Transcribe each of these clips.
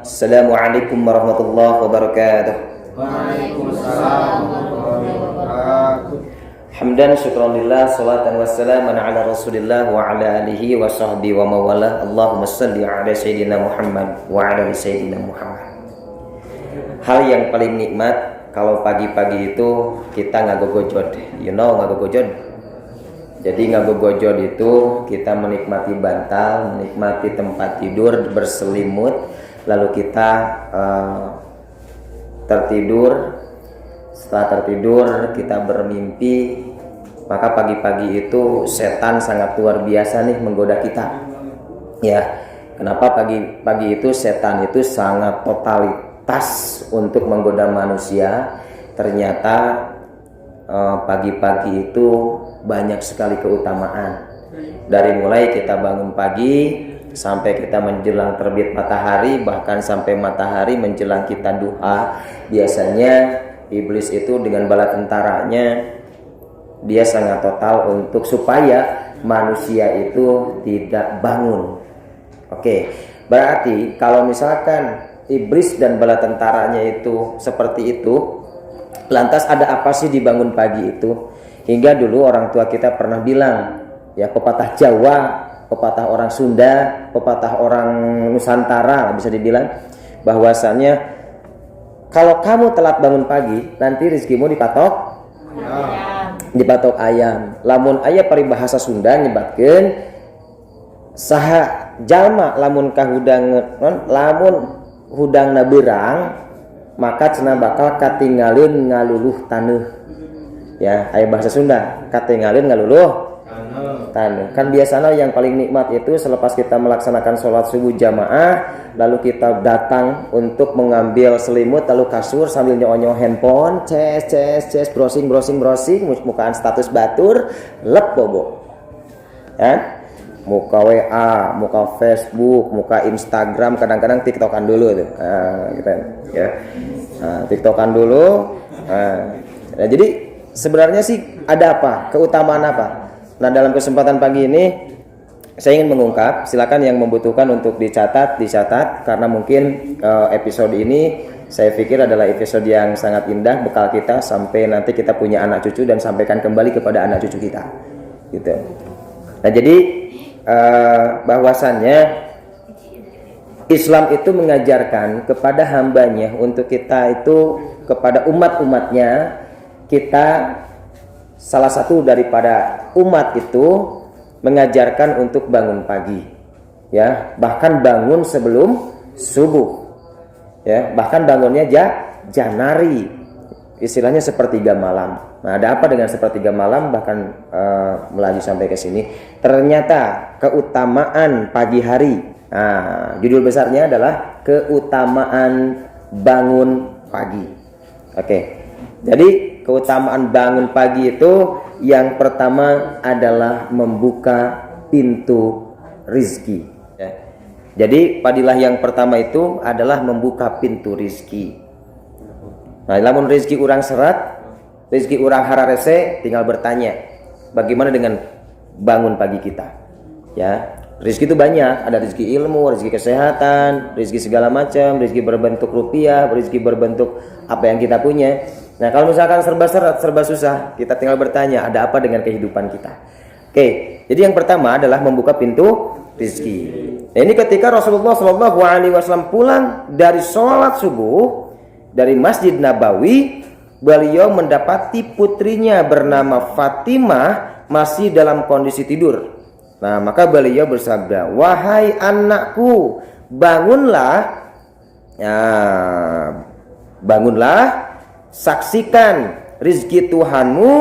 Assalamualaikum warahmatullahi wabarakatuh. Waalaikumsalam warahmatullahi wabarakatuh. Hamdan syukranillah, salatan wassalaman ala rasulillah wa ala alihi wa sahbihi wa mawalah. Allahumma salli ala sayyidina Muhammad wa ala ali sayyidina Muhammad. Hal yang paling nikmat kalau pagi-pagi itu kita ngagogojod. You know ngagogojod? Jadi ngagogojod itu kita menikmati bantal, menikmati tempat tidur berselimut, lalu kita tertidur. Setelah tertidur kita bermimpi, maka pagi-pagi itu setan sangat luar biasa nih menggoda kita. Ya, kenapa pagi-pagi itu setan itu sangat totalitas untuk menggoda manusia? Ternyata pagi-pagi itu banyak sekali keutamaan. Dari mulai kita bangun pagi sampai kita menjelang terbit matahari, bahkan sampai matahari menjelang kita duha, biasanya iblis itu dengan bala tentaranya dia sangat total untuk supaya manusia itu tidak bangun. Oke, berarti kalau misalkan iblis dan bala tentaranya itu seperti itu, lantas ada apa sih di bangun pagi itu? Hingga dulu orang tua kita pernah bilang, ya, pepatah Jawa, pepatah orang Sunda, pepatah orang Nusantara bisa dibilang bahwasannya kalau kamu telat bangun pagi, nanti rezekimu dipatok ayam. Lamun aya paribahasa Sunda nyebabkeun saha jalma lamun hudangna beurang, maka cenah bakal katinggalin ngaluluh taneuh. Ya, aya bahasa Sunda, katinggalin ngaluluh taneuh. Kan biasanya yang paling nikmat itu selepas kita melaksanakan sholat subuh jamaah, lalu kita datang untuk mengambil selimut lalu kasur sambil nyonyo handphone, ces browsing, mukaan status batur, lep bobo. Ya? Muka WA, muka Facebook, muka Instagram, kadang-kadang TikTokan dulu tuh. Gitu ya. TikTokan dulu. Nah, jadi sebenarnya sih ada apa? Keutamaan apa? Nah, dalam kesempatan pagi ini saya ingin mengungkap, silakan yang membutuhkan untuk dicatat karena mungkin episode ini saya pikir adalah episode yang sangat indah bekal kita sampai nanti kita punya anak cucu dan sampaikan kembali kepada anak cucu kita. Gitu. Nah, jadi bahwasannya Islam itu mengajarkan kepada hambanya untuk kita itu kepada umat-umatnya kita salah satu daripada umat itu mengajarkan untuk bangun pagi, ya, bahkan bangun sebelum subuh, ya, bahkan bangunnya janari, istilahnya sepertiga malam. Nah, ada apa dengan sepertiga malam? Bahkan melaju sampai ke sini. Ternyata keutamaan pagi hari. Nah, judul besarnya adalah keutamaan bangun pagi. Oke, jadi keutamaan bangun pagi itu yang pertama adalah membuka pintu rizki. Ya. Jadi padilah yang pertama itu adalah membuka pintu rizki. Nah, lamun rizki orang serat, rizki orang hararese, tinggal bertanya, bagaimana dengan bangun pagi kita? Ya, rizki itu banyak, ada rizki ilmu, rizki kesehatan, rizki segala macam, rizki berbentuk rupiah, rizki berbentuk apa yang kita punya. Nah, kalau misalkan serba serat, serba susah, kita tinggal bertanya, ada apa dengan kehidupan kita? Oke, jadi yang pertama adalah membuka pintu rizki. Nah, ini ketika Rasulullah SAW pulang dari sholat subuh dari Masjid Nabawi, beliau mendapati putrinya bernama Fatimah masih dalam kondisi tidur. Nah, maka beliau bersabda, wahai anakku, bangunlah, ya, bangunlah, saksikan rizki Tuhanmu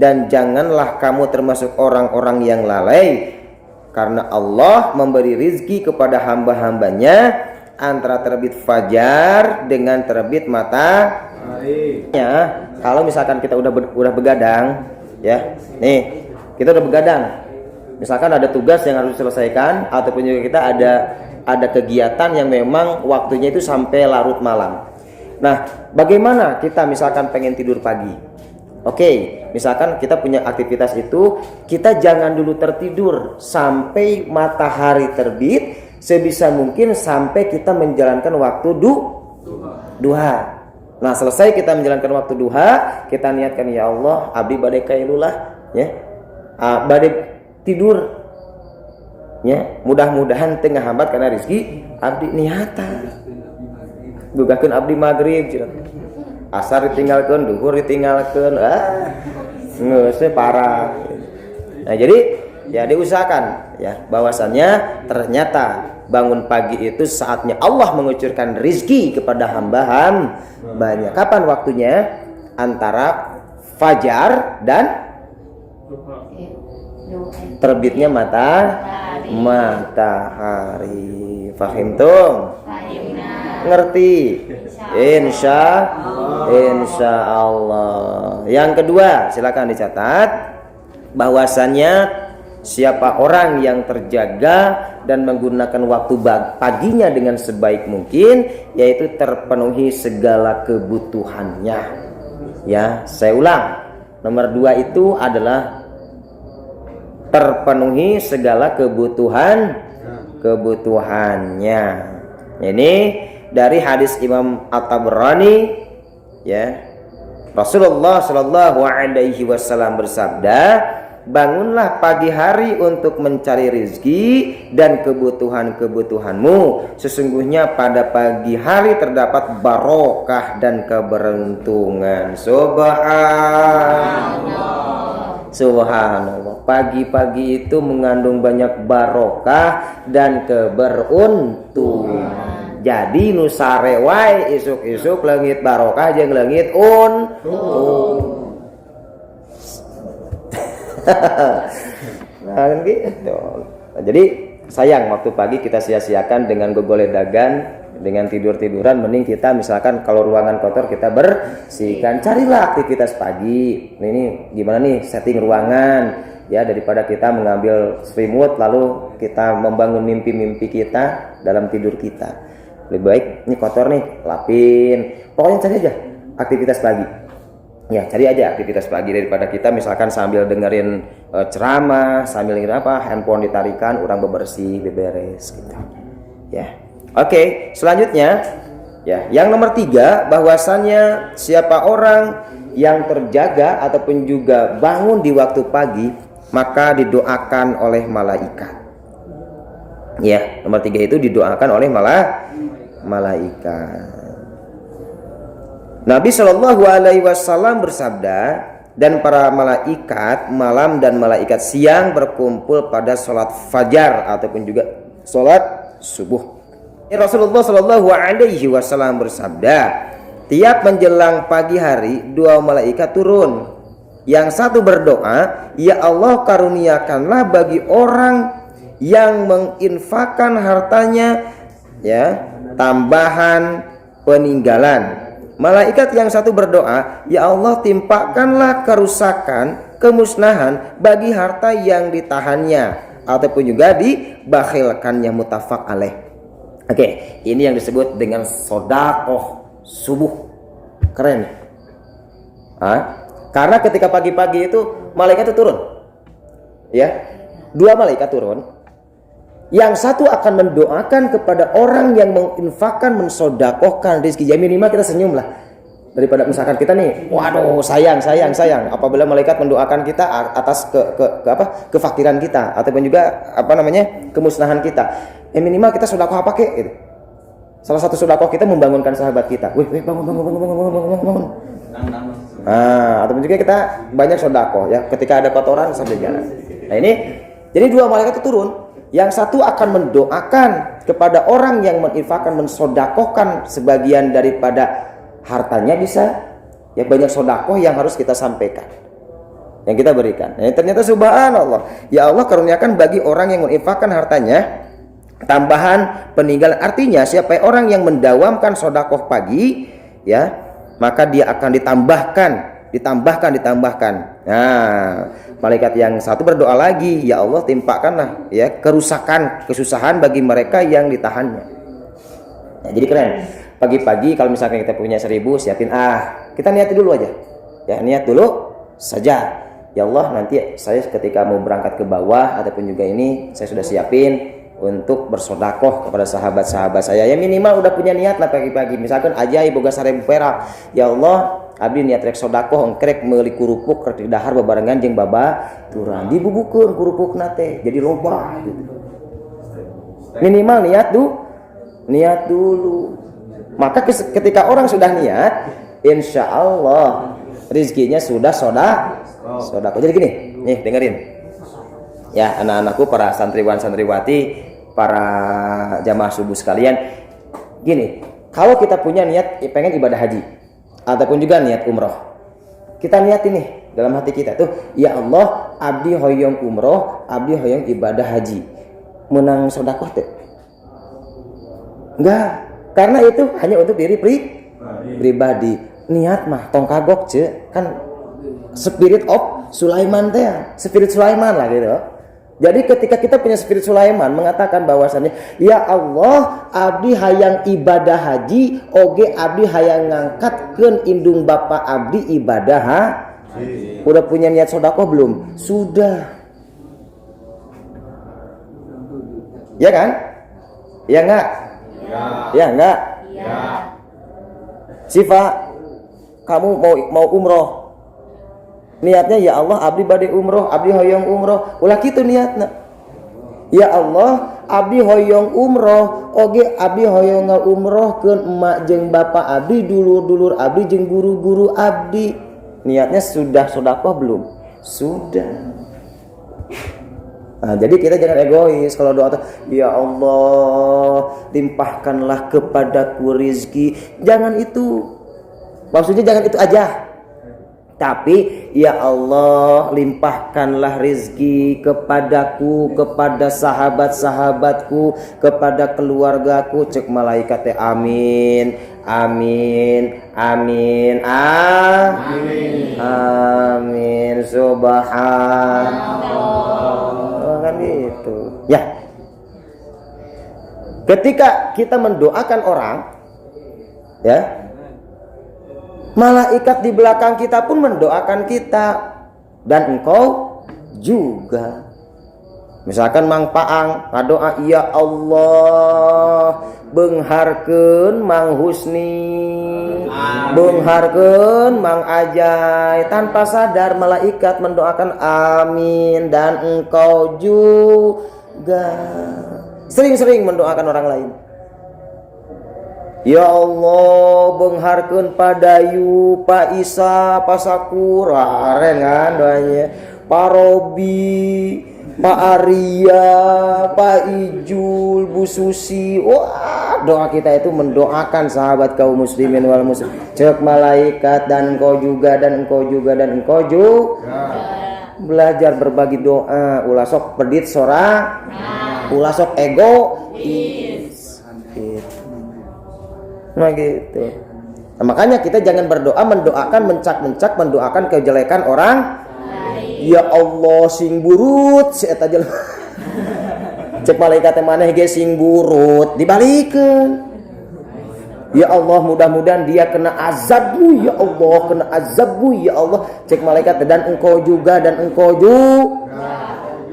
dan janganlah kamu termasuk orang-orang yang lalai, karena Allah memberi rizki kepada hamba-hambanya antara terbit fajar dengan terbit matahari. Ya, kalau misalkan kita udah begadang, ya, nih kita udah begadang, misalkan ada tugas yang harus diselesaikan ataupun juga kita ada kegiatan yang memang waktunya itu sampai larut malam. Nah, bagaimana kita misalkan pengen tidur pagi? Oke, misalkan kita punya aktivitas itu, kita jangan dulu tertidur sampai matahari terbit, sebisa mungkin sampai kita menjalankan waktu duha. Nah, selesai kita menjalankan waktu duha, kita niatkan, ya Allah, abdi bade kailulah, ya. Bade tidur. Ya, mudah-mudahan tengah hambat karena rezeki abdi niatan. Gugakeun abdi magrib, asar ditinggalkeun, duhur ditinggalkeun, geus parah. Nah, jadi ya diusahakan ya bahwasannya ternyata bangun pagi itu saatnya Allah mengucurkan rizki kepada hamba-hambanya. Kapan waktunya? Antara fajar dan terbitnya matahari. Fahimtum? Ngerti? Insya Allah. Yang kedua, silakan dicatat bahwasannya siapa orang yang terjaga dan menggunakan waktu paginya dengan sebaik mungkin, yaitu terpenuhi segala kebutuhannya. Ya, saya ulang. Nomor 2 itu adalah terpenuhi segala kebutuhannya. Ini dari hadis Imam At-Tabrani, ya. Rasulullah Shallallahu Alaihi Wasallam bersabda, bangunlah pagi hari untuk mencari rezeki dan kebutuhan-kebutuhanmu. Sesungguhnya pada pagi hari terdapat barokah dan keberuntungan. Subhanallah. Pagi-pagi itu mengandung banyak barokah dan keberuntungan. Jadi nu sare wae isuk-isuk leungit barokah jeung leungit Nah, gitu. Jadi sayang waktu pagi kita sia-siakan dengan gogoledagan, dengan tidur-tiduran. Mending kita misalkan kalau ruangan kotor kita bersihkan. Carilah aktivitas pagi. Ini gimana nih setting ruangan, ya, daripada kita mengambil selimut lalu kita membangun mimpi-mimpi kita dalam tidur kita. Lebih baik ini kotor nih, lapin. Pokoknya cari aja aktivitas pagi. Ya, cari aja aktivitas pagi daripada kita misalkan sambil dengerin ceramah, sambil dengerin handphone ditarikan, orang bebersih, beberes gitu. Ya. Oke, selanjutnya ya, yang nomor 3 bahwasannya siapa orang yang terjaga ataupun juga bangun di waktu pagi, maka didoakan oleh malaikat. Ya, nomor 3 itu didoakan oleh malaikat. Nabi Shallallahu Alaihi Wasallam bersabda, dan para malaikat malam dan malaikat siang berkumpul pada sholat fajar ataupun juga sholat subuh. Rasulullah Shallallahu Alaihi Wasallam bersabda, tiap menjelang pagi hari 2 malaikat turun. Yang satu berdoa, ya Allah karuniakanlah bagi orang yang menginfakkan hartanya, ya, tambahan peninggalan. Malaikat yang satu berdoa, ya Allah timpakanlah kerusakan, kemusnahan bagi harta yang ditahannya ataupun juga dibakhilkannya. Muttafaq alaih. Oke, ini yang disebut dengan sedekah subuh. Keren. Karena ketika pagi-pagi itu malaikat itu turun. Ya. 2 malaikat turun. Yang satu akan mendoakan kepada orang yang menginfakkan, mensodakohkan rezeki. Ya minimal kita senyum lah. Daripada misalkan kita nih, waduh sayang. Apabila malaikat mendoakan kita atas kefakiran kita ataupun juga kemusnahan kita. Minimal kita sodakoh apa kek gitu. Salah satu sodakoh kita membangunkan sahabat kita. Wih bangun. Ataupun juga kita banyak sodakoh ya. Ketika ada kotoran sambil jalan. Nah ini, jadi 2 malaikat itu turun. Yang satu akan mendoakan kepada orang yang menginfakkan, mensodakohkan sebagian daripada hartanya, bisa ya, banyak sodakoh yang harus kita sampaikan, yang kita berikan. Nah, ternyata subhanallah, ya Allah karuniakan bagi orang yang menginfakkan hartanya tambahan peninggalan. Artinya siapa orang yang mendawamkan sodakoh pagi, ya, maka dia akan ditambahkan. Nah, malaikat yang satu berdoa lagi, ya Allah timpakanlah ya kerusakan, kesusahan bagi mereka yang ditahannya. Nah, jadi keren. Pagi-pagi kalau misalkan kita punya 1000, siapin kita niat dulu aja. Ya, niat dulu saja. Ya Allah, nanti saya ketika mau berangkat ke bawah ataupun juga ini saya sudah siapin untuk bersodakoh kepada sahabat-sahabat saya. Ya minimal udah punya niat lah pagi-pagi. Misalkan aja boga 1000 perak. Ya Allah, abdi niat rek sodakoh engkrek meuli kurupuk rek dahar bebarengan jeung babaturan. Dibubukeun kurupukna teh jadi loba gitu. Minimal niat dulu. Maka ketika orang sudah niat, insya Allah rizkinya sudah sodakoh. Jadi gini, nih dengerin. Ya anak-anakku, para santriwan santriwati, para jamaah subuh sekalian, gini, kalau kita punya niat pengen ibadah haji ataupun juga niat umroh, kita niat ini dalam hati kita tuh, ya Allah, abdi hoyong umroh, abdi hoyong ibadah haji, menang sodakoh tuh? Enggak, karena itu hanya untuk diri pribadi. Niat mah tong kagok kan spirit of Sulaiman teh, spirit Sulaiman lah gitu. Jadi ketika kita punya spirit Sulaiman mengatakan bahwasannya, ya Allah, abdi hayang ibadah haji, oge abdi hayang ngangkatkeun indung bapa abdi ibadah haji. Udah punya niat sedekah belum? Sudah. Ya kan? Ya enggak? Ya enggak? Ya. Sifa, kamu mau umroh. Niatnya ya Allah abdi bade umroh, abdi hoyong umroh, ulah kitu niatna. Ya Allah abdi hoyong umroh, oge abdi hoyong ngaumrohkeun emak jeung bapak abdi, dulur-dulur abdi jeung guru-guru abdi. Niatnya sudah sedekah belum? Sudah. Nah, jadi kita jangan egois kalau doa tuh, ya Allah limpahkanlah kepadaku rizki. Jangan itu. Maksudnya jangan itu aja. Tapi ya Allah limpahkanlah rizki kepadaku, kepada sahabat-sahabatku, kepada keluargaku. Cek malaikat teh amin, amin, amin, amin, amin, subhanallah. Kan gitu. Ya. Ketika kita mendoakan orang, ya, malaikat di belakang kita pun mendoakan kita, dan engkau juga. Misalkan Mang Paang ngadoa, ya Allah beungharkeun Mang Husni, beungharkeun Mang Ajay, tanpa sadar malaikat mendoakan amin, dan engkau juga. Sering-sering mendoakan orang lain. Ya Allah beungharkeun Padayu, Pak Isa, Pak Sakura, rengan doanya, Pak Robi, Pak Arya, Pak Ijul, Bu Susi. Wah, doa kita itu mendoakan sahabat kaum muslimin wal muslim. Cek malaikat, dan engkau juga, dan engkau juga, dan engkau juga. Belajar berbagi doa, ulah sok pedit sora, ulah sok egois. Nah gitu. Nah, makanya kita jangan berdoa mendoakan mencak-mencak, mendoakan kejelekan orang. Ya Allah sing burut si eta jelema. Cek malaikat maneh ge sing burut, dibalikeun. Ya Allah mudah-mudahan dia kena azabmu, ya Allah kena azabmu, ya Allah. Cek malaikat, dan engkau juga, dan engkau juga.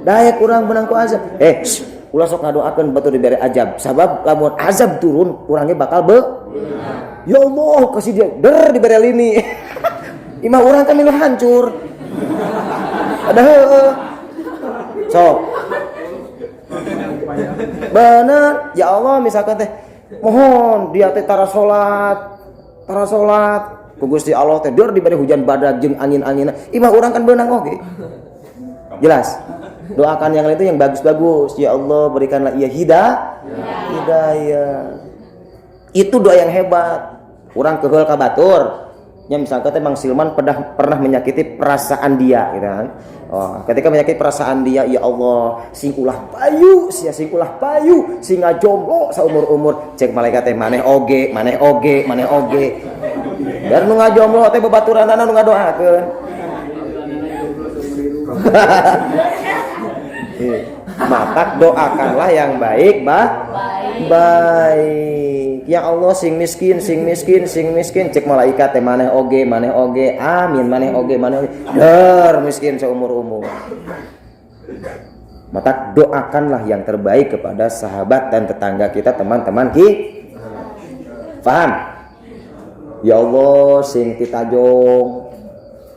Daya kurang menang ku azab. Ulah sok ngadoakeun batu dibere azab. Sabab lamun azab turun, urangnya bakal ya Allah kasih dia dibere lini. Imah urang kan milu hancur. Ada sok. Bener, ya Allah misalkan teh mohon dia teh tara salat ku Gusti Allah teh dibere hujan badak jeung angin-angina. Imah urang kan beunang oge. Jelas. Doakan yang lain itu yang bagus-bagus. Ya Allah berikanlah ia hidayah. Itu doa yang hebat. Urang keheul ka batur. Nya misalkan teh Mang Silman pernah menyakiti perasaan dia gitu kan. Oh, ketika menyakiti perasaan dia, ya Allah, sing ulah payu, sing ngajomblo saumur-umur. Cek malaikat teh maneh oge. Dan nu ngajomblo teh babaturanana nu ngadoakeun. Maka doakanlah yang baik. Ya Allah sing miskin. Cek malaikat teh maneh oge. Amin, maneh oge. Der miskin seumur-umur. Maka doakanlah yang terbaik kepada sahabat dan tetangga kita, teman-teman kita. Paham? Ya Allah, sing titajong,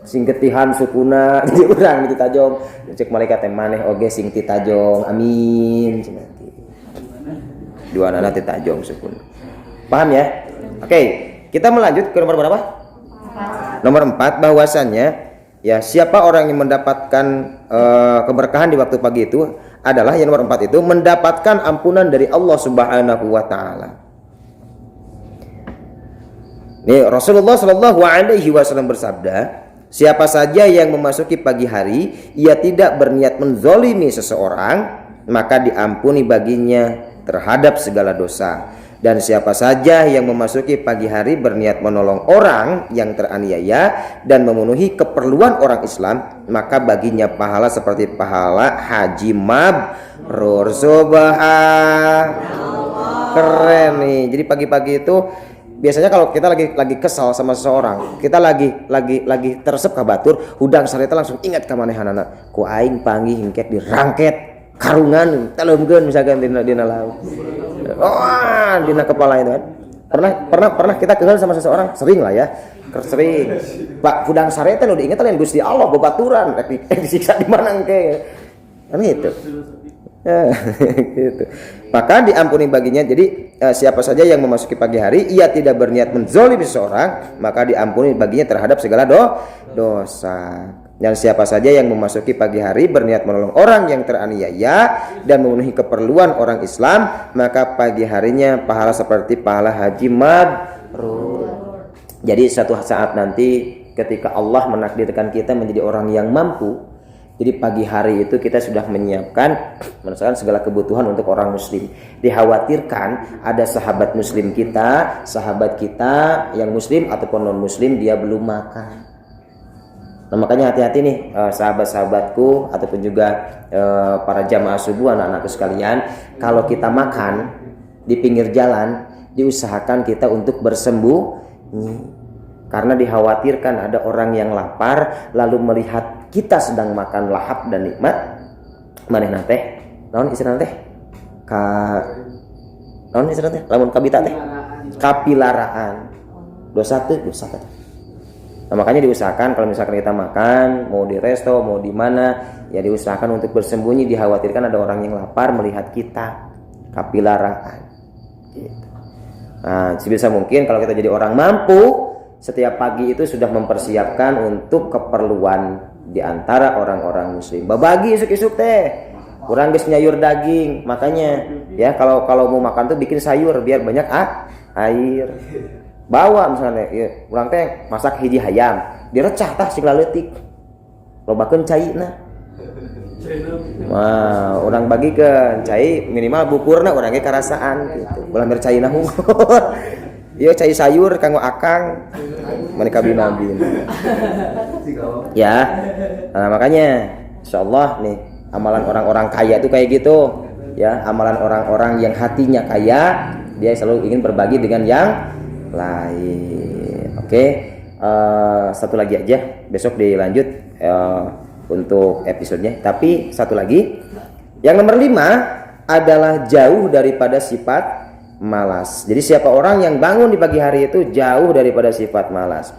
sing ketihan sukuna, jadi urang titajong. Cek malaikat teh maneh oge sing titajong. Amin. Dua anak titajong sukuna. Paham ya? Oke, kita melanjut ke nomor berapa? Nomor 4, bahwasannya ya siapa orang yang mendapatkan keberkahan di waktu pagi itu adalah yang nomor 4 itu mendapatkan ampunan dari Allah Subhanahu wa taala. Nih Rasulullah Shallallahu alaihi wasallam bersabda, siapa saja yang memasuki pagi hari ia tidak berniat menzolimi seseorang, maka diampuni baginya terhadap segala dosa. Dan siapa saja yang memasuki pagi hari berniat menolong orang yang teraniaya dan memenuhi keperluan orang Islam, maka baginya pahala seperti pahala haji mabrur. Subhanallah. Keren nih. Jadi pagi-pagi itu biasanya kalau kita lagi kesal sama seseorang, kita lagi tersep ka batur, hudang sareta langsung ingat ka manehanana. Ku aing panggih hingket dirangket karungan taleumkeun misalkan dina laut. Oh, dina kepala itu kan. Pernah kita kenal sama seseorang, sering lah ya. Sering. Pak hudang sareta nu diinget lain Gusti Allah babaturan, disiksa di mana engke. Kan gitu. Ya, gitu. Maka diampuni baginya. Jadi siapa saja yang memasuki pagi hari ia tidak berniat menzolimi seseorang, maka diampuni baginya terhadap segala dosa. Dan siapa saja yang memasuki pagi hari berniat menolong orang yang teraniaya dan memenuhi keperluan orang Islam, maka pagi harinya pahala seperti pahala haji mabrur. Jadi suatu saat nanti ketika Allah menakdirkan kita menjadi orang yang mampu, jadi pagi hari itu kita sudah menyiapkan misalkan segala kebutuhan untuk orang muslim. Dikhawatirkan ada sahabat muslim kita, sahabat kita yang muslim ataupun non muslim dia belum makan. Nah makanya hati-hati nih sahabat-sahabatku ataupun juga para jamaah subuh, anak-anakku sekalian, kalau kita makan di pinggir jalan diusahakan kita untuk bersembunyi, karena dikhawatirkan ada orang yang lapar lalu melihat kita sedang makan lahap dan nikmat. Manehna teh naon istilahna teh? Naon istilahna teh? Lamun kabita teh kapilaraan. Dosa teh. Nah, makanya diusahakan kalau misalkan kita makan, mau di resto, mau di mana, ya diusahakan untuk bersembunyi. Dikhawatirkan ada orang yang lapar melihat kita, kapilaraan. Gitu. Nah, sebisa mungkin kalau kita jadi orang mampu, setiap pagi itu sudah mempersiapkan untuk keperluan di antara orang-orang muslim. Babagi isuk-isuk teh, kurang geus nyayur daging. Makanya ya kalau mau makan tuh bikin sayur biar banyak air. Bawa misalnya ya, urang teh masak hiji hayam direcah tah sigla leutik lobakeun caina. Wah, urang bagikeun cai minimal bukurna urang ge karasaan gitu. Ulah mir caina hungkul. Ieu cai sayur kanggo akang maneka binabin. Ya. Nah, makanya insyaallah nih amalan orang-orang kaya itu kayak gitu. Ya, amalan orang-orang yang hatinya kaya, dia selalu ingin berbagi dengan yang lain. Oke. Satu lagi aja, besok dilanjut untuk episodenya. Tapi satu lagi, yang nomor 5 adalah jauh daripada sifat malas. Jadi siapa orang yang bangun di pagi hari itu jauh daripada sifat malas.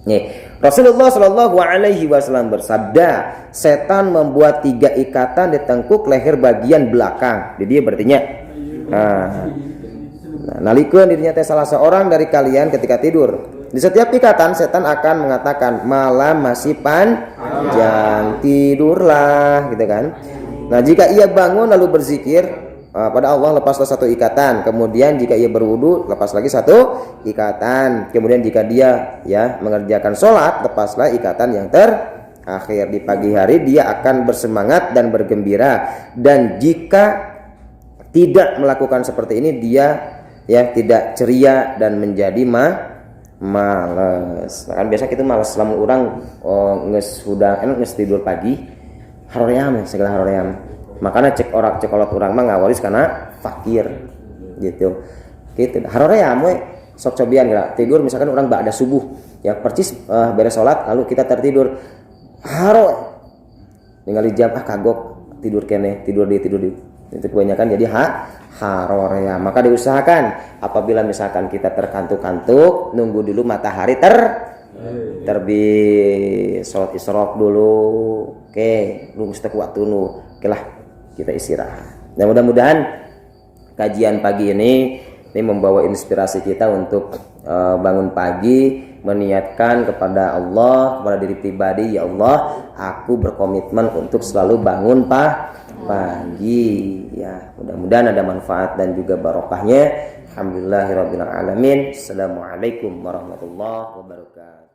Nih, Rasulullah Shallallahu alaihi wasallam bersabda, setan membuat 3 ikatan di tengkuk leher bagian belakang. Jadi dia berartinya nalikeun dirinya teh salah seorang dari kalian ketika tidur. Di setiap ikatan setan akan mengatakan malam masih panjang, tidurlah, gitu kan. Nah, jika ia bangun lalu berzikir pada Allah, lepaslah 1 ikatan. Kemudian jika ia berwudu, lepas lagi 1 ikatan. Kemudian jika dia ya mengerjakan sholat, lepaslah ikatan yang terakhir. Di pagi hari dia akan bersemangat dan bergembira. Dan jika tidak melakukan seperti ini, dia ya tidak ceria dan menjadi males. Nah, kan biasa kita males lamun urang geus hudang geus tidur pagi haroream segala haroream. Makanya cek kolot urang mah ngawaris karena fakir gitu. Gitu. Haroream we sok cobian geura tidur misalkan urang ba'da subuh ya percis beres salat lalu kita tertidur. Haro ningali jam kagok tidur kene, tidur di itu kebanyakan jadi harorea. Maka diusahakan apabila misalkan kita terkantuk-kantuk, nunggu dulu matahari terbit, sholat isyraq dulu. Oke, nunggu setek waktu oke lah, kita istirahat. Nah, mudah-mudahan kajian pagi ini membawa inspirasi kita untuk bangun pagi, meniatkan kepada Allah, kepada diri pribadi, ya Allah, aku berkomitmen untuk selalu bangun pagi. Ya, mudah-mudahan ada manfaat dan juga barokahnya. Alhamdulillahirabbil alamin. Assalamualaikum warahmatullahi wabarakatuh.